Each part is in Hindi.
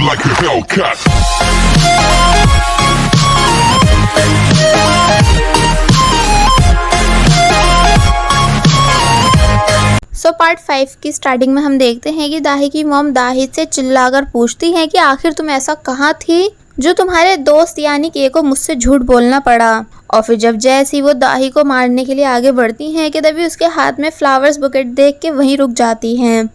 like a Hellcat. पार्ट 5 की स्टार्टिंग में हम देखते हैं कि दाही की मॉम दाही से चिल्लाकर पूछती है कि आखिर तुम ऐसा कहाँ थी जो तुम्हारे दोस्त यानी के को मुझसे झूठ बोलना पड़ा। और फिर जब जैसी वो दाही को मारने के लिए आगे बढ़ती हैं कि तभी उसके हाथ में फ्लावर्स बुकेट देख के वहीं रुक जाती हैं।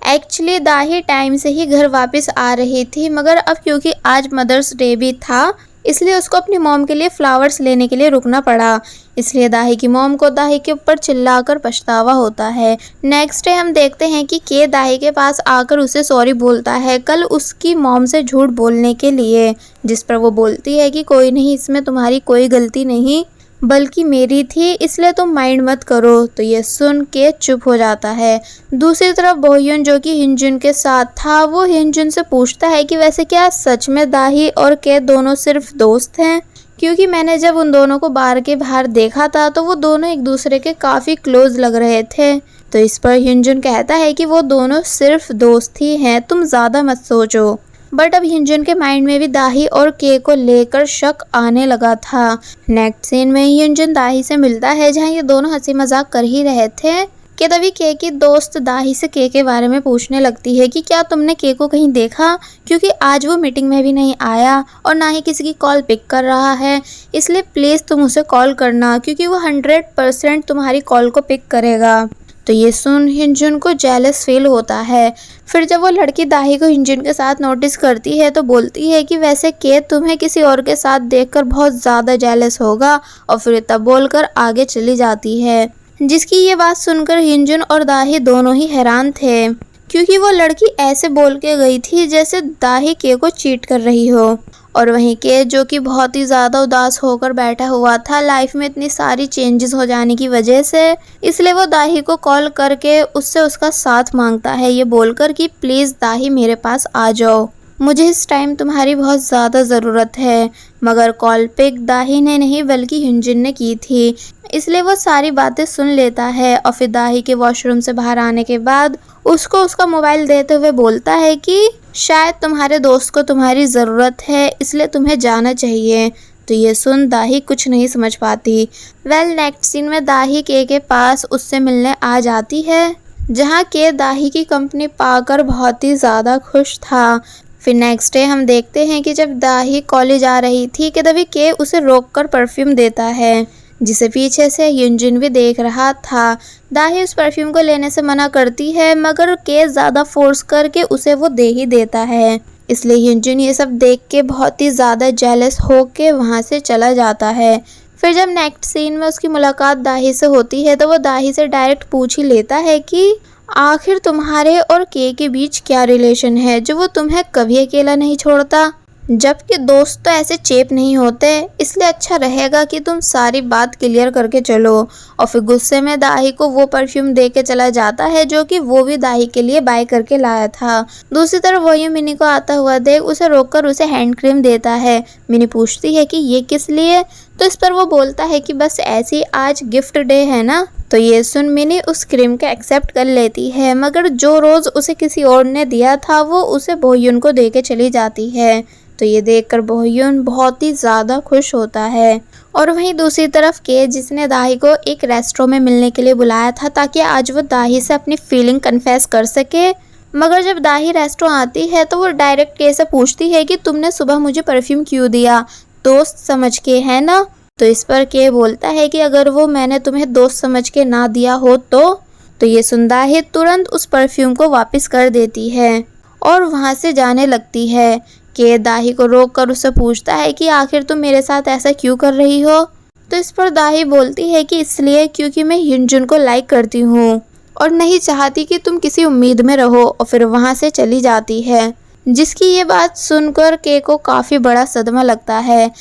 एक्चुअली दाही टाइम से ही घर वापस आ रही थी, मगर अब क्योंकि आज मदर्स डे भी था इसलिए उसको अपनी मॉम के लिए फ्लावर्स लेने के लिए रुकना पड़ा। इसलिए दाही की मॉम को दाही के ऊपर चिल्लाकर पछतावा होता है। नेक्स्ट डे हम देखते हैं कि के दाही के पास आकर उसे सॉरी बोलता है कल उसकी मॉम से झूठ बोलने के लिए, जिस पर वो बोलती है कि कोई नहीं, इसमें तुम्हारी कोई गलती नहीं बल्कि मेरी थी, इसलिए तुम माइंड मत करो। तो ये सुन के चुप हो जाता है। दूसरी तरफ बोह्युन जो कि हिंजुन के साथ था, वो हिंजुन से पूछता है कि वैसे क्या सच में दाही और के दोनों सिर्फ दोस्त हैं, क्योंकि मैंने जब उन दोनों को बार के बाहर देखा था तो वो दोनों एक दूसरे के काफ़ी क्लोज लग रहे थे। तो इस पर हिंजुन कहता है कि वो दोनों सिर्फ दोस्त ही हैं, तुम ज़्यादा मत सोचो। बट अब हिंजुन के माइंड में भी दाही और के को लेकर शक आने लगा था। नेक्स्ट सीन में हिंजुन दाही से मिलता है जहाँ ये दोनों हंसी मजाक कर ही रहे थे कि तभी के की दोस्त दाही से के बारे में पूछने लगती है कि क्या तुमने के को कहीं देखा, क्योंकि आज वो मीटिंग में भी नहीं आया और ना ही किसी की कॉल पिक कर रहा है, इसलिए प्लीज़ तुम उसे कॉल करना क्योंकि वो 100% तुम्हारी कॉल को पिक करेगा। तो ये सुन हिंजुन को जेलस फील होता है। फिर जब वो लड़की दाही को हिंजुन के साथ नोटिस करती है तो बोलती है कि वैसे के तुम्हें किसी और के साथ देखकर बहुत ज़्यादा जेलस होगा, और फिर तब बोलकर आगे चली जाती है। जिसकी ये बात सुनकर हिंजुन और दाही दोनों ही हैरान थे, क्योंकि वो लड़की ऐसे बोल के गई थी जैसे दाही के को चीट कर रही हो। और वहीं के जो कि बहुत ही ज़्यादा उदास होकर बैठा हुआ था लाइफ में इतनी सारी चेंजेस हो जाने की वजह से, इसलिए वो दाही को कॉल करके उससे उसका साथ मांगता है, ये बोलकर कि प्लीज़ दाही मेरे पास आ जाओ, मुझे इस टाइम तुम्हारी बहुत ज़्यादा ज़रूरत है। मगर कॉल पिक दाही ने नहीं बल्कि हिंजुन ने की थी, इसलिए वो सारी बातें सुन लेता है। और फिर दाही के वॉशरूम से बाहर आने के बाद उसको उसका मोबाइल देते हुए बोलता है कि शायद तुम्हारे दोस्त को तुम्हारी ज़रूरत है, इसलिए तुम्हें जाना चाहिए। तो ये सुन दाही कुछ नहीं समझ पाती। नेक्स्ट सीन में दाही के पास उससे मिलने आ जाती है, जहाँ के दाही की कंपनी पाकर बहुत ही ज़्यादा खुश था। फिर नेक्स्ट डे हम देखते हैं कि जब दाही कॉलेज आ रही थी कि तभी के उसे रोककर परफ्यूम देता है, जिसे पीछे से हिंजुन भी देख रहा था। दाही उस परफ्यूम को लेने से मना करती है, मगर के ज़्यादा फोर्स करके उसे वो दे ही देता है। इसलिए हिंजुन ये सब देख के बहुत ही ज़्यादा जेलस होके वहाँ से चला जाता है। फिर जब नेक्स्ट सीन में उसकी मुलाकात दाही से होती है तो वो दाही से डायरेक्ट पूछ ही लेता है कि आखिर तुम्हारे और के बीच क्या रिलेशन है जो वो तुम्हें कभी अकेला नहीं छोड़ता, जबकि दोस्त तो ऐसे चेप नहीं होते, इसलिए अच्छा रहेगा कि तुम सारी बात क्लियर करके चलो। और फिर गुस्से में दाही को वो परफ्यूम दे के चला जाता है जो कि वो भी दाही के लिए बाय करके लाया था। दूसरी तरफ वही मिनी को आता हुआ देख उसे रोककर उसे हैंड क्रीम देता है। मिनी पूछती है कि ये किस लिए, तो इस पर वो बोलता है कि बस ऐसे ही आज गिफ्ट डे है ना। तो ये सुन मिनी उस क्रीम को एक्सेप्ट कर लेती है, मगर जो रोज़ उसे किसी और ने दिया था वो उसे बोह्युन को दे के चली जाती है। तो ये देखकर बोह्युन बहुत ही ज़्यादा खुश होता है। और वहीं दूसरी तरफ के जिसने दाही को एक रेस्टोरेंट में मिलने के लिए बुलाया था ताकि आज वो दाही से अपनी फीलिंग कन्फेस कर सके, मगर जब दाही रेस्टोरेंट आती है तो वो डायरेक्ट के से पूछती है कि तुमने सुबह मुझे परफ्यूम क्यों दिया, दोस्त समझ के, है ना। तो इस पर के बोलता है कि अगर वो मैंने तुम्हें दोस्त समझ के ना दिया हो तो ये सुन दाही तुरंत उस परफ्यूम को वापस कर देती है और वहाँ से जाने लगती है। के दाही को रोक कर उससे पूछता है कि आखिर तुम मेरे साथ ऐसा क्यों कर रही हो। तो इस पर दाही बोलती है कि इसलिए क्योंकि मैं हिंजुन को लाइक करती हूँ और नहीं चाहती कि तुम किसी उम्मीद में रहो, और फिर वहाँ से चली जाती है। जिसकी ये बात सुनकर के को काफ़ी बड़ा सदमा लगता है।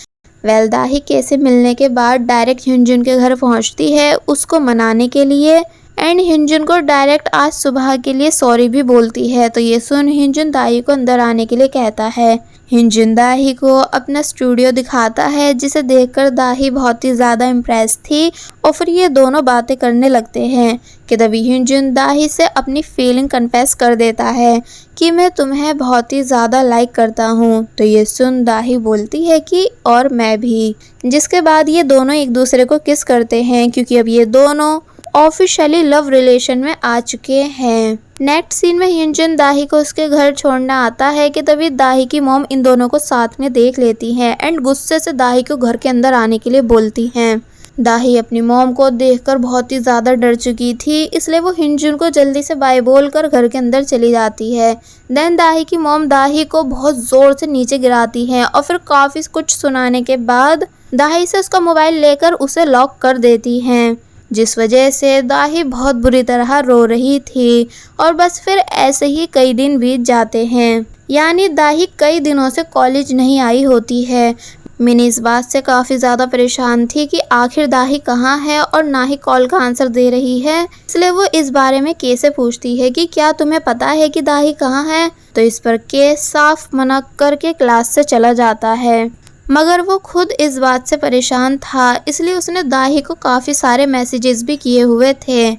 दाही के से मिलने के बाद डायरेक्ट हिंजुन के घर पहुँचती है उसको मनाने के लिए, एंड हिंजुन को डायरेक्ट आज सुबह के लिए सॉरी भी बोलती है। तो ये सुन हिंजुन दाही को अंदर आने के लिए कहता है। हिंजुन दाही को अपना स्टूडियो दिखाता है, जिसे देखकर दाही बहुत ही ज़्यादा इम्प्रेस थी और फिर ये दोनों बातें करने लगते हैं कि तभी हिंजुन दाही से अपनी फीलिंग कन्फेस कर देता है कि मैं तुम्हें बहुत ही ज़्यादा लाइक करता हूँ। तो ये सुन दाही बोलती है कि और मैं भी, जिसके बाद ये दोनों एक दूसरे को किस करते हैं, क्योंकि अब ये दोनों ऑफिशियली लव रिलेशन में आ चुके हैं। नेक्स्ट सीन में हिंजुन दाही को उसके घर छोड़ना आता है कि तभी दाही की मॉम इन दोनों को साथ में देख लेती हैं एंड गुस्से से दाही को घर के अंदर आने के लिए बोलती हैं। दाही अपनी मॉम को देखकर बहुत ही ज़्यादा डर चुकी थी, इसलिए वो हिंजुन को जल्दी से बाय बोलकर घर के अंदर चली जाती है। देन दाही की मॉम दाही को बहुत ज़ोर से नीचे गिराती हैं और फिर काफ़ी कुछ सुनाने के बाद दाही से उसका मोबाइल लेकर उसे लॉक कर देती हैं, जिस वजह से दाही बहुत बुरी तरह रो रही थी। और बस फिर ऐसे ही कई दिन बीत जाते हैं, यानी दाही कई दिनों से कॉलेज नहीं आई होती है। मिनी इस बात से काफ़ी ज़्यादा परेशान थी कि आखिर दाही कहाँ है और ना ही कॉल का आंसर दे रही है, इसलिए वो इस बारे में के से पूछती है कि क्या तुम्हें पता है कि दाही कहाँ है। तो इस पर के साफ मना करके क्लास से चला जाता है, मगर वो खुद इस बात से परेशान था, इसलिए उसने दाही को काफ़ी सारे मैसेजेस भी किए हुए थे।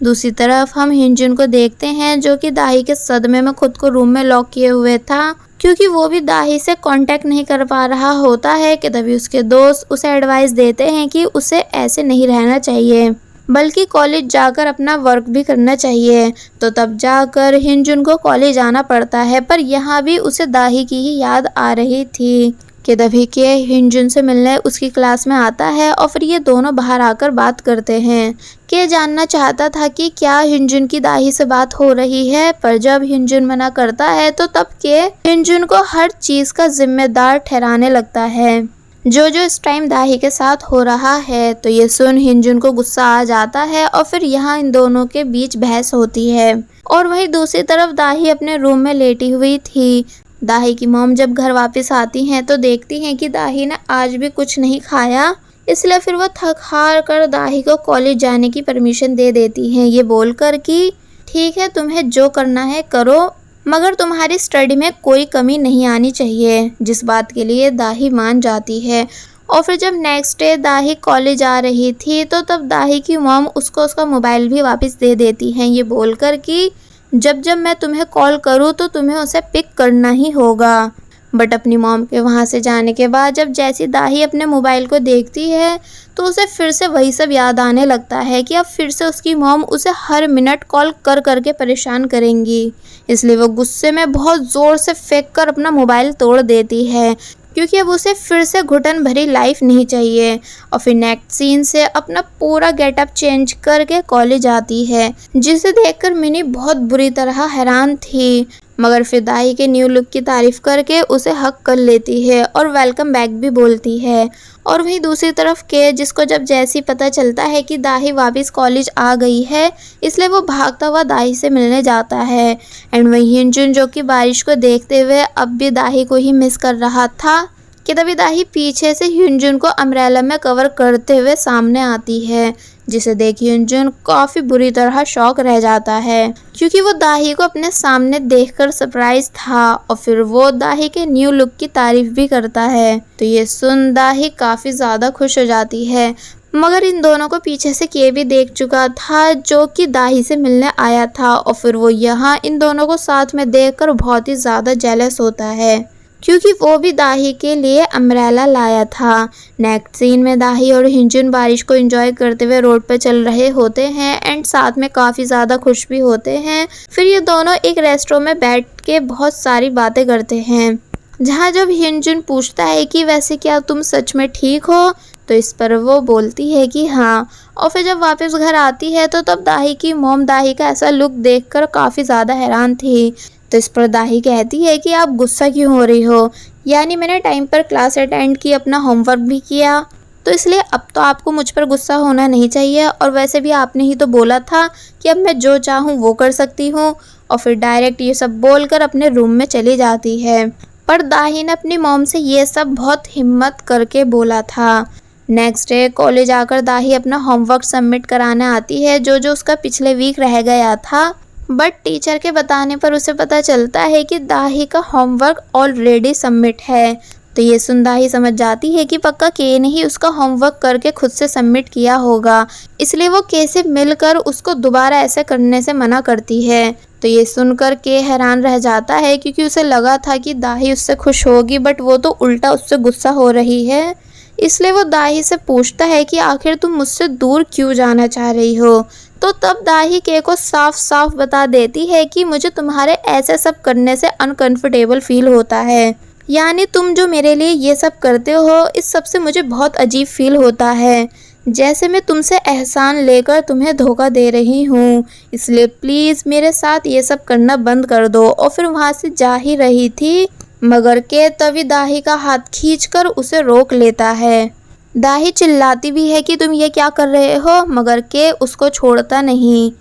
दूसरी तरफ हम हिंजुन को देखते हैं, जो कि दाही के सदमे में खुद को रूम में लॉक किए हुए था, क्योंकि वो भी दाही से कांटेक्ट नहीं कर पा रहा होता है कि तभी उसके दोस्त उसे एडवाइस देते हैं कि उसे ऐसे नहीं रहना चाहिए, बल्कि कॉलेज जाकर अपना वर्क भी करना चाहिए। तो तब जाकर हिंजुन को कॉलेज आना पड़ता है, पर यहाँ भी उसे दाही की ही याद आ रही थी कि तभी के हिंजुन से मिलने उसकी क्लास में आता है और फिर ये दोनों बाहर आकर बात करते हैं। के जानना चाहता था कि क्या हिंजुन की दाही से बात हो रही है, पर जब हिंजुन मना करता है तो तब के हिंजुन को हर चीज़ का जिम्मेदार ठहराने लगता है, जो इस टाइम दाही के साथ हो रहा है। तो ये सुन हिंजुन को गुस्सा आ जाता है और फिर यहाँ इन दोनों के बीच बहस होती है। और वहीं दूसरी तरफ दाही अपने रूम में लेटी हुई थी। दाही की मॉम जब घर वापस आती हैं तो देखती हैं कि दाही ने आज भी कुछ नहीं खाया, इसलिए फिर वो थक हार कर दाही को कॉलेज जाने की परमिशन दे देती हैं, ये बोलकर कि ठीक है तुम्हें जो करना है करो, मगर तुम्हारी स्टडी में कोई कमी नहीं आनी चाहिए, जिस बात के लिए दाही मान जाती है। और फिर जब नेक्स्ट डे दाही कॉलेज आ रही थी तो तब दाही की मॉम उसको उसका मोबाइल भी वापस दे देती हैं, ये बोलकर कि जब मैं तुम्हें कॉल करूँ तो तुम्हें उसे पिक करना ही होगा। बट अपनी मॉम के वहाँ से जाने के बाद जब जैसी दाही अपने मोबाइल को देखती है तो उसे फिर से वही सब याद आने लगता है कि अब फिर से उसकी मॉम उसे हर मिनट कॉल कर करके परेशान करेंगी, इसलिए वो गुस्से में बहुत ज़ोर से फेंक कर अपना मोबाइल तोड़ देती है, क्योंकि अब उसे फिर से घुटन भरी लाइफ नहीं चाहिए। और फिर नेक्स्ट सीन से अपना पूरा गेटअप चेंज करके कॉलेज आती है, जिसे देखकर मिनी बहुत बुरी तरह हैरान थी, मगर फिर दाही के न्यू लुक की तारीफ करके उसे हक कर लेती है और वेलकम बैक भी बोलती है। और वहीं दूसरी तरफ के जिसको जब जैसी पता चलता है कि दाही वापस कॉलेज आ गई है, इसलिए वो भागता हुआ दाही से मिलने जाता है। एंड वहीं हिंजुन जो कि बारिश को देखते हुए अब भी दाही को ही मिस कर रहा था कि तभी दाही पीछे से हिंजुन को अम्ब्रेला में कवर करते हुए सामने आती है, जिसे देख हिंजुन काफ़ी बुरी तरह शॉक रह जाता है, क्योंकि वो दाही को अपने सामने देखकर सरप्राइज था और फिर वो दाही के न्यू लुक की तारीफ भी करता है। तो ये सुन दाही काफ़ी ज़्यादा खुश हो जाती है, मगर इन दोनों को पीछे से के भी देख चुका था, जो कि दाही से मिलने आया था, और फिर वो यहाँ इन दोनों को साथ में देखकर बहुत ही ज़्यादा जेलस होता है, क्योंकि वो भी दाही के लिए अम्ब्रेला लाया था। नेक्स्ट सीन में दाही और हिंजुन बारिश को एंजॉय करते हुए रोड पर चल रहे होते हैं एंड साथ में काफ़ी ज़्यादा खुश भी होते हैं। फिर ये दोनों एक रेस्टोरेंट में बैठ के बहुत सारी बातें करते हैं, जहाँ जब हिंजुन पूछता है कि वैसे क्या तुम सच में ठीक हो, तो इस पर वो बोलती है कि हाँ। और फिर जब वापस घर आती है तो तब दाही की मॉम दाही का ऐसा लुक देखकर काफ़ी ज़्यादा हैरान थी। तो इस पर दाही कहती है कि आप गुस्सा क्यों हो रही हो, यानी मैंने टाइम पर क्लास अटेंड की, अपना होमवर्क भी किया, तो इसलिए अब तो आपको मुझ पर गुस्सा होना नहीं चाहिए। और वैसे भी आपने ही तो बोला था कि अब मैं जो चाहूँ वो कर सकती हूँ। और फिर डायरेक्ट ये सब बोलकर अपने रूम में चली जाती है। पर दाही ने अपनी मॉम से ये सब बहुत हिम्मत करके बोला था। नेक्स्ट डे कॉलेज आकर दाही अपना होमवर्क सबमिट कराने आती है जो जो उसका पिछले वीक रह गया था। बट टीचर के बताने पर उसे पता चलता है कि दाही का होमवर्क ऑलरेडी सबमिट है। तो ये सुन दाही समझ जाती है कि पक्का के ने ही उसका होमवर्क करके खुद से सबमिट किया होगा, इसलिए वो के से मिलकर उसको दोबारा ऐसे करने से मना करती है। तो ये सुनकर के हैरान रह जाता है क्योंकि उसे लगा था कि दाही उससे खुश होगी, बट वो तो उल्टा उससे गुस्सा हो रही है। इसलिए वो दाही से पूछता है कि आखिर तुम मुझसे दूर क्यों जाना चाह रही हो। तो तब दाही के को साफ साफ बता देती है कि मुझे तुम्हारे ऐसे सब करने से अनकंफर्टेबल फील होता है, यानी तुम जो मेरे लिए ये सब करते हो इस सब से मुझे बहुत अजीब फील होता है, जैसे मैं तुमसे एहसान लेकर तुम्हें धोखा दे रही हूँ। इसलिए प्लीज़ मेरे साथ ये सब करना बंद कर दो। और फिर वहाँ से जा ही रही थी मगर के तभी दाही का हाथ खींचकर उसे रोक लेता है। दाही चिल्लाती भी है कि तुम ये क्या कर रहे हो, मगर के उसको छोड़ता नहीं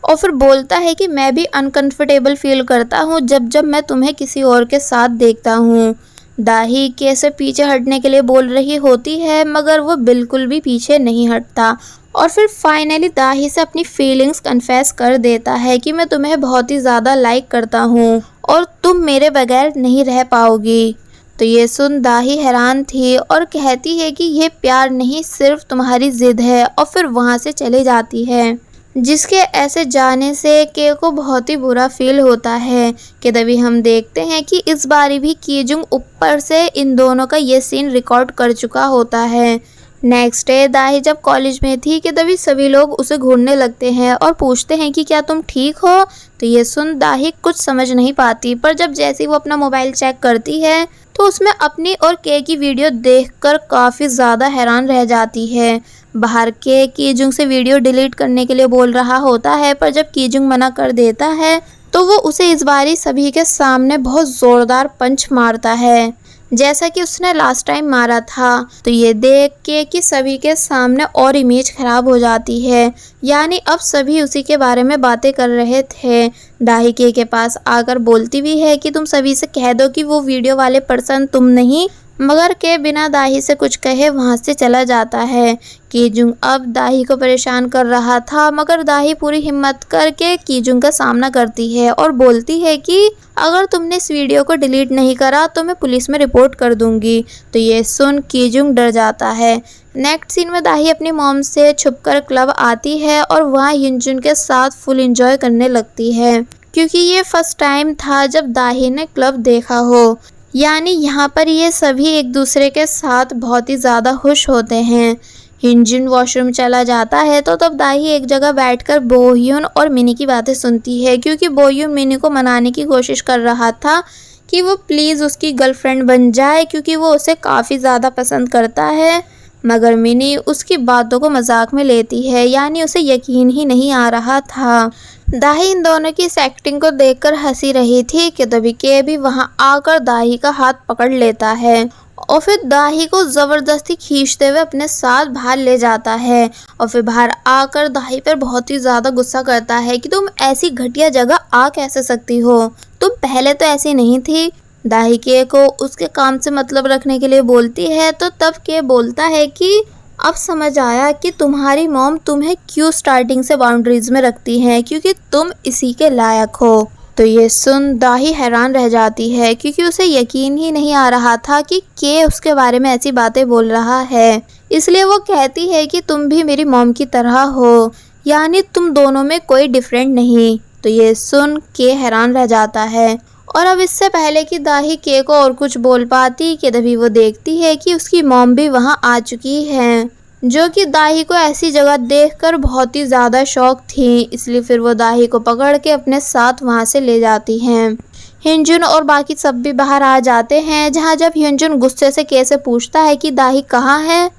और फिर बोलता है कि मैं भी अनकंफर्टेबल फील करता हूँ जब जब मैं तुम्हें किसी और के साथ देखता हूँ। दाही के से पीछे हटने के लिए बोल रही होती है मगर वो बिल्कुल भी पीछे नहीं हटता और फिर फाइनली दाही से अपनी फीलिंग्स कन्फेस कर देता है कि मैं तुम्हें बहुत ही ज़्यादा लाइक करता हूँ और तुम मेरे बगैर नहीं रह पाओगी। तो ये सुन दाही हैरान थी और कहती है कि ये प्यार नहीं सिर्फ तुम्हारी ज़िद है और फिर वहाँ से चली जाती है। जिसके ऐसे जाने से के को बहुत ही बुरा फील होता है कि तभी हम देखते हैं कि इस बारी भी कीजुंग ऊपर से इन दोनों का ये सीन रिकॉर्ड कर चुका होता है। नेक्स्ट डे दाही जब कॉलेज में थी कि तभी सभी लोग उसे घूरने लगते हैं और पूछते हैं कि क्या तुम ठीक हो। तो ये सुन दाही कुछ समझ नहीं पाती, पर जब जैसे ही वो अपना मोबाइल चेक करती है तो उसमें अपनी और के की वीडियो देखकर काफ़ी ज़्यादा हैरान रह जाती है। बाहर के कीजुंग से वीडियो डिलीट करने के लिए बोल रहा होता है, पर जब कीजुंग मना कर देता है तो वो उसे इस बारी सभी के सामने बहुत ज़ोरदार पंच मारता है जैसा कि उसने लास्ट टाइम मारा था। तो ये देख के कि सभी के सामने और इमेज खराब हो जाती है, यानी अब सभी उसी के बारे में बातें कर रहे थे। दाही के पास आकर बोलती भी है कि तुम सभी से कह दो कि वो वीडियो वाले पर्सन तुम नहीं, मगर के बिना दाही से कुछ कहे वहाँ से चला जाता है। कीजुंग अब दाही को परेशान कर रहा था मगर दाही पूरी हिम्मत करके कीजुंग का सामना करती है और बोलती है कि अगर तुमने इस वीडियो को डिलीट नहीं करा तो मैं पुलिस में रिपोर्ट कर दूंगी। तो ये सुन कीजुंग डर जाता है। नेक्स्ट सीन में दाही अपनी मॉम से छुपकर क्लब आती है और वहाँ हिंजुन के साथ फुल एंजॉय करने लगती है क्योंकि ये फर्स्ट टाइम था जब दाही ने क्लब देखा हो, यानी यहाँ पर ये सभी एक दूसरे के साथ बहुत ही ज़्यादा खुश होते हैं। हिंजुन वॉशरूम चला जाता है तो तब दाही एक जगह बैठकर बोह्यून और मिनी की बातें सुनती है क्योंकि बोह्यून मिनी को मनाने की कोशिश कर रहा था कि वो प्लीज़ उसकी गर्लफ्रेंड बन जाए क्योंकि वो उसे काफ़ी ज़्यादा पसंद करता है, मगर मिनी उसकी बातों को मजाक में लेती है, यानी उसे यकीन ही नहीं आ रहा था। दाही इन दोनों की इस एक्टिंग को देखकर हंसी रही थी कि तभी के भी वहां आकर दाही का हाथ पकड़ लेता है और फिर दाही को ज़बरदस्ती खींचते हुए अपने साथ बाहर ले जाता है और फिर बाहर आकर दाही पर बहुत ही ज़्यादा गुस्सा करता है कि तुम ऐसी घटिया जगह आ कैसे सकती हो, तुम पहले तो ऐसी नहीं थी। दाही के को उसके काम से मतलब रखने के लिए बोलती है तो तब के बोलता है कि अब समझ आया कि तुम्हारी मॉम तुम्हें क्यों स्टार्टिंग से बाउंड्रीज में रखती हैं, क्योंकि तुम इसी के लायक हो। तो ये सुन दाही हैरान रह जाती है क्योंकि उसे यकीन ही नहीं आ रहा था कि के उसके बारे में ऐसी बातें बोल रहा है। इसलिए वो कहती है कि तुम भी मेरी मॉम की तरह हो, यानी तुम दोनों में कोई डिफरेंट नहीं। तो ये सुन के हैरान रह जाता है और अब इससे पहले कि दाही के को और कुछ बोल पाती कि तभी वो देखती है कि उसकी मॉम भी वहां आ चुकी है, जो कि दाही को ऐसी जगह देखकर बहुत ही ज़्यादा शौक थी। इसलिए फिर वो दाही को पकड़ के अपने साथ वहां से ले जाती हैं। हिंजुन और बाकी सब भी बाहर आ जाते हैं, जहां जब हिंजुन गुस्से से के से पूछता है कि दाही कहाँ है,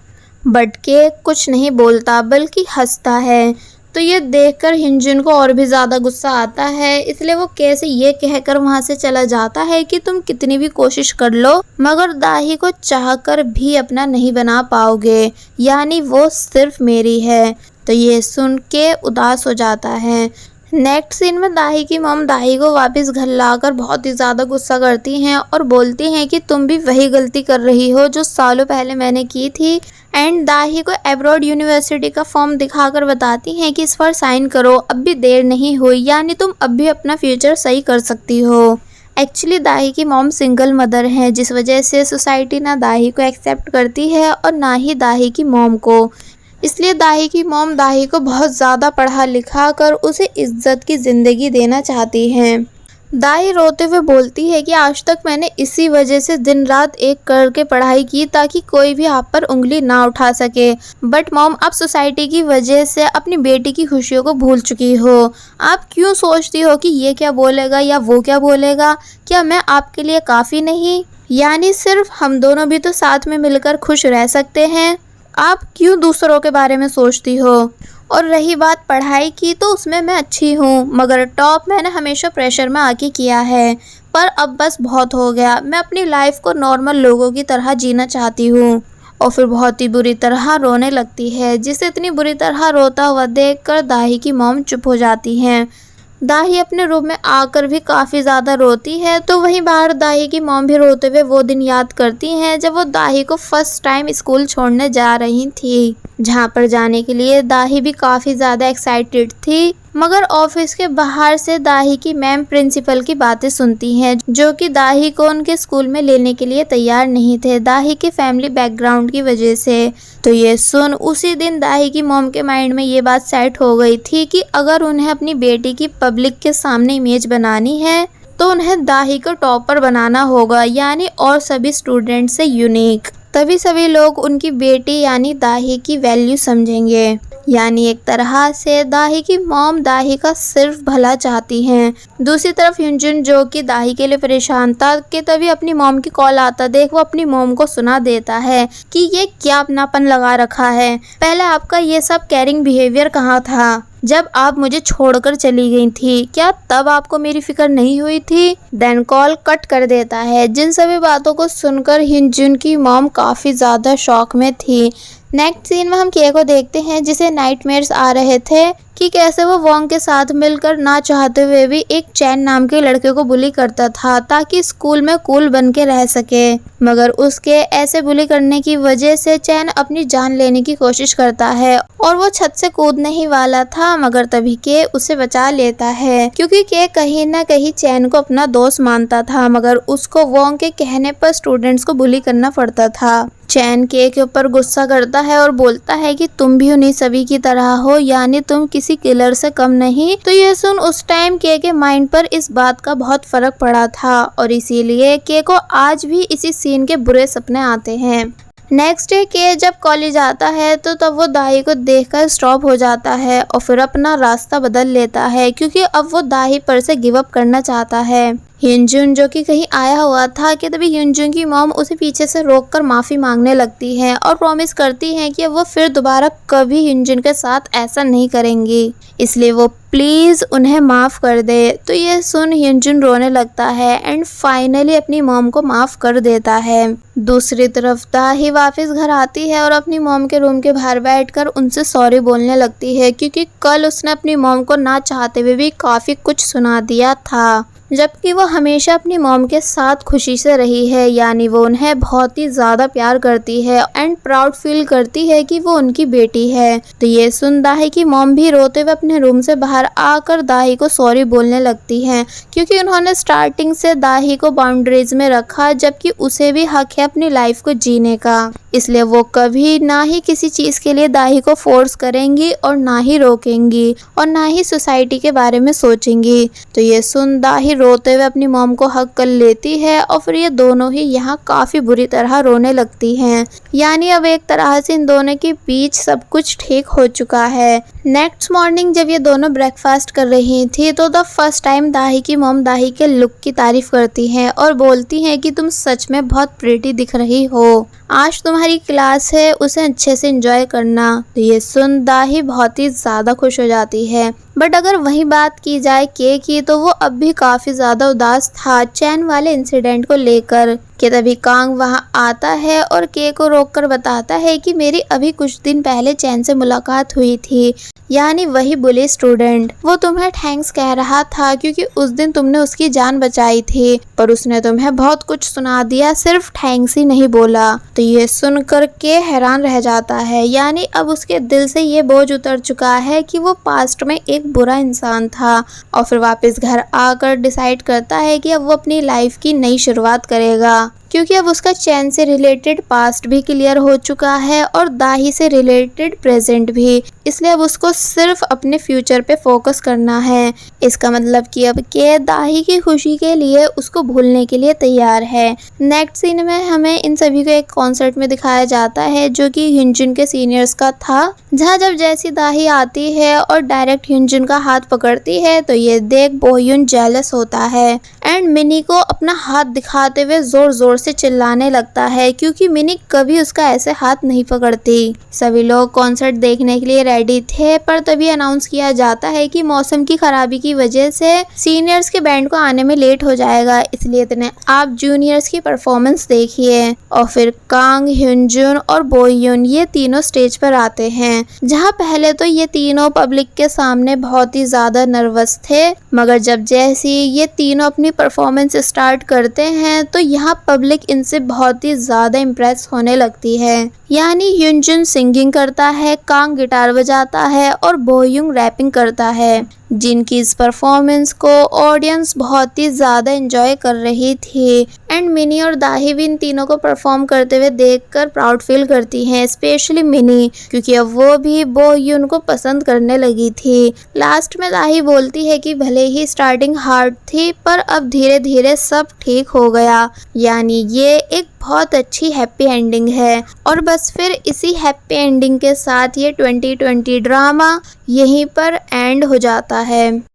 बट के कुछ नहीं बोलता बल्कि हंसता है। तो ये देखकर हिंजुन को और भी ज़्यादा गुस्सा आता है, इसलिए वो कैसे ये कहकर वहाँ से चला जाता है कि तुम कितनी भी कोशिश कर लो मगर दाही को चाहकर भी अपना नहीं बना पाओगे, यानी वो सिर्फ मेरी है। तो ये सुन के उदास हो जाता है। नेक्स्ट सीन में दाही की मॉम दाही को वापस घर लाकर बहुत ही ज़्यादा गुस्सा करती हैं और बोलती हैं कि तुम भी वही गलती कर रही हो जो सालों पहले मैंने की थी। एंड दाही को अब्रॉड यूनिवर्सिटी का फॉर्म दिखाकर बताती हैं कि इस पर साइन करो, अब भी देर नहीं हुई, यानी तुम अब भी अपना फ्यूचर सही कर सकती हो। एक्चुअली दाही की मॉम सिंगल मदर हैं, जिस वजह से सोसाइटी ना दाही को एक्सेप्ट करती है और ना ही दाही की मॉम को। इसलिए दाही की मॉम दाही को बहुत ज़्यादा पढ़ा लिखा कर उसे इज्जत की ज़िंदगी देना चाहती हैं। दाही रोते हुए बोलती है कि आज तक मैंने इसी वजह से दिन रात एक करके पढ़ाई की ताकि कोई भी आप पर उंगली ना उठा सके। बट मॉम, आप सोसाइटी की वजह से अपनी बेटी की खुशियों को भूल चुकी हो। आप क्यों सोचती हो कि ये क्या बोलेगा या वो क्या बोलेगा? क्या मैं आपके लिए काफ़ी नहीं? यानी सिर्फ हम दोनों भी तो साथ में मिलकर खुश रह सकते हैं। आप क्यों दूसरों के बारे में सोचती हो? और रही बात पढ़ाई की, तो उसमें मैं अच्छी हूँ, मगर टॉप मैंने हमेशा प्रेशर में आके किया है। पर अब बस बहुत हो गया, मैं अपनी लाइफ को नॉर्मल लोगों की तरह जीना चाहती हूँ। और फिर बहुत ही बुरी तरह रोने लगती है, जिसे इतनी बुरी तरह रोता हुआ देखकर दाही की मॉम चुप हो जाती हैं। दाही अपने रूम में आकर भी काफ़ी ज़्यादा रोती है, तो वहीं बाहर दाही की मॉम भी रोते हुए वो दिन याद करती हैं जब वो दाही को फर्स्ट टाइम स्कूल छोड़ने जा रही थी, जहाँ पर जाने के लिए दाही भी काफ़ी ज़्यादा एक्साइटेड थी। मगर ऑफिस के बाहर से दाही की मैम प्रिंसिपल की बातें सुनती हैं, जो कि दाही को उनके स्कूल में लेने के लिए तैयार नहीं थे, दाही के फैमिली बैकग्राउंड की वजह से। तो ये सुन उसी दिन दाही की मॉम के माइंड में ये बात सेट हो गई थी कि अगर उन्हें अपनी बेटी की पब्लिक के सामने इमेज बनानी है तो उन्हें दाही को टॉपर बनाना होगा, यानी और सभी स्टूडेंट से यूनिक। तभी सभी लोग उनकी बेटी यानी दाही की वैल्यू समझेंगे। यानी एक तरह से दाही की मॉम दाही का सिर्फ भला चाहती हैं। दूसरी तरफ युनजुन, जो कि दाही के लिए परेशान था कि तभी अपनी मॉम की कॉल आता देख वो अपनी मॉम को सुना देता है कि ये क्या अपनापन लगा रखा है। पहले आपका ये सब केयरिंग बिहेवियर कहाँ था जब आप मुझे छोड़कर चली गई थी? क्या तब आपको मेरी फिक्र नहीं हुई थी? देन कॉल कट कर देता है। जिन सभी बातों को सुनकर युनजुन की मॉम काफ़ी ज़्यादा शॉक में थी। नेक्स्ट सीन में हम के को देखते हैं, जिसे नाइटमेयर्स आ रहे थे कि कैसे वो वोंग के साथ मिलकर ना चाहते हुए भी एक चैन नाम के लड़के को बुली करता था ताकि स्कूल में कूल बन के रह सके। मगर उसके ऐसे बुली करने की वजह से चैन अपनी जान लेने की कोशिश करता है और वो छत से कूदने ही वाला था, मगर तभी के उसे बचा लेता है, क्योंकि के कहीं ना कहीं चैन को अपना दोस्त मानता था, मगर उसको वोंग के कहने पर स्टूडेंट्स को बुली करना पड़ता था। चैन के ऊपर गुस्सा करता है और बोलता है कि तुम भी उन्हीं सभी की तरह हो, यानी तुम किसी किलर से कम नहीं। तो ये सुन उस टाइम के माइंड पर इस बात का बहुत फर्क पड़ा था और इसीलिए के को आज भी इसी सीन के बुरे सपने आते हैं। नेक्स्ट डे के जब कॉलेज आता है तो तब वो दाही को देखकर स्टॉप हो जाता है और फिर अपना रास्ता बदल लेता है, क्योंकि अब वो दाही पर से गिव अप करना चाहता है। युनजुन, जो कि कहीं आया हुआ था कि तभी युनजुन की मॉम उसे पीछे से रोककर माफ़ी मांगने लगती है और प्रॉमिस करती है कि वो फिर दोबारा कभी युनजुन के साथ ऐसा नहीं करेंगी, इसलिए वो प्लीज़ उन्हें माफ़ कर दे। तो ये सुन युनजुन रोने लगता है एंड फाइनली अपनी मॉम को माफ़ कर देता है। दूसरी तरफ दाही वापस घर आती है और अपनी मॉम के रूम के बाहर बैठकर उनसे सॉरी बोलने लगती है, क्योंकि कल उसने अपनी मॉम को ना चाहते हुए भी काफ़ी कुछ सुना दिया था, जबकि वो हमेशा अपनी मॉम के साथ खुशी से रही है। यानी वो उन्हें बहुत ही ज़्यादा प्यार करती है एंड प्राउड फील करती है कि वो उनकी बेटी है। तो ये सुन दाही की मॉम भी रोते हुए अपने रूम से बाहर आकर दाही को सॉरी बोलने लगती हैं, क्योंकि उन्होंने स्टार्टिंग से दाही को बाउंड्रीज में रखा, जबकि उसे भी हक है अपनी लाइफ को जीने का। इसलिए वो कभी ना ही किसी चीज़ के लिए दाही को फोर्स करेंगी और ना ही रोकेंगी और ना ही सोसाइटी के बारे में सोचेंगी। तो ये सुन दाही रोते हुए अपनी मॉम को हक कर लेती है और फिर ये दोनों ही यहाँ काफ़ी बुरी तरह रोने लगती हैं। यानी अब एक तरह से इन दोनों के बीच सब कुछ ठीक हो चुका है। नेक्स्ट मॉर्निंग जब ये दोनों ब्रेकफास्ट कर रही थी तो द फर्स्ट टाइम दाही की मॉम दाही के लुक की तारीफ करती हैं और बोलती हैं कि तुम सच में बहुत प्रिटी दिख रही हो, आज तुम्हारी क्लास है, उसे अच्छे से एंजॉय करना। तो ये सुन दाही बहुत ही ज़्यादा खुश हो जाती है। बट अगर वही बात की जाए के की, तो वो अब भी काफ़ी ज़्यादा उदास था चैन वाले इंसिडेंट को लेकर। कि तभी कांग वहाँ आता है और के को रोककर बताता है कि मेरी अभी कुछ दिन पहले चैन से मुलाकात हुई थी, यानी वही बुली स्टूडेंट। वो तुम्हें थैंक्स कह रहा था क्योंकि उस दिन तुमने उसकी जान बचाई थी, पर उसने तुम्हें बहुत कुछ सुना दिया, सिर्फ थैंक्स ही नहीं बोला। तो ये सुन कर के हैरान रह जाता है, यानी अब उसके दिल से ये बोझ उतर चुका है कि वो पास्ट में एक बुरा इंसान था, और फिर वापस घर आकर डिसाइड करता है कि अब वो अपनी लाइफ की नई शुरुआत करेगा, क्योंकि अब उसका चैन से रिलेटेड पास्ट भी क्लियर हो चुका है और दाही से रिलेटेड प्रेजेंट भी। इसलिए अब उसको सिर्फ अपने फ्यूचर पे फोकस करना है। इसका मतलब कि अब के दाही की खुशी के लिए उसको भूलने के लिए तैयार है। नेक्स्ट सीन में हमें इन सभी को एक कॉन्सर्ट में दिखाया जाता है जो कि ह्यूनजुन के सीनियर्स का था, जहाँ जब जैसी दाही आती है और डायरेक्ट ह्यूनजुन का हाथ पकड़ती है तो ये देख बोह्युन जेलस होता है एंड मिनी को अपना हाथ दिखाते हुए जोर जोर से चिल्लाने लगता है, क्योंकि मिनी कभी उसका ऐसे हाथ नहीं पकड़ती। सभी लोग कॉन्सर्ट देखने के लिए रेडी थे, पर तभी अनाउंस किया जाता है कि मौसम की खराबी की वजह से सीनियर्स के बैंड को आने में लेट हो जाएगा, इसलिए इतने आप जूनियर्स की परफॉर्मेंस देखिए। और फिर कांग, ह्यूनजुन और बोह्युन ये तीनों स्टेज पर आते हैं, जहां पहले तो ये तीनों पब्लिक के सामने बहुत ही ज्यादा नर्वस थे, मगर जब जैसे ये तीनों अपनी परफॉर्मेंस स्टार्ट करते हैं तो यहाँ पब्लिक इनसे बहुत ही ज्यादा इम्प्रेस होने लगती है। यानी ह्यूनजुन सिंगिंग करता है, कांग गिटार बजाता है और बोह्युन रैपिंग करता है, जिनकी इस परफॉर्मेंस को ऑडियंस बहुत ही ज़्यादा एंजॉय कर रही थी। एंड मिनी और दाही भी इन तीनों को परफॉर्म करते हुए देखकर प्राउड फील करती हैं, स्पेशली मिनी, क्योंकि अब वो भी बोह्युन को पसंद करने लगी थी। लास्ट में दाही बोलती है कि भले ही स्टार्टिंग हार्ड थी, पर अब धीरे धीरे सब ठीक हो गया। यानी ये एक बहुत अच्छी हैप्पी एंडिंग है। और बस फिर इसी हैप्पी एंडिंग के साथ ये 2020 ड्रामा यहीं पर एंड हो जाता है।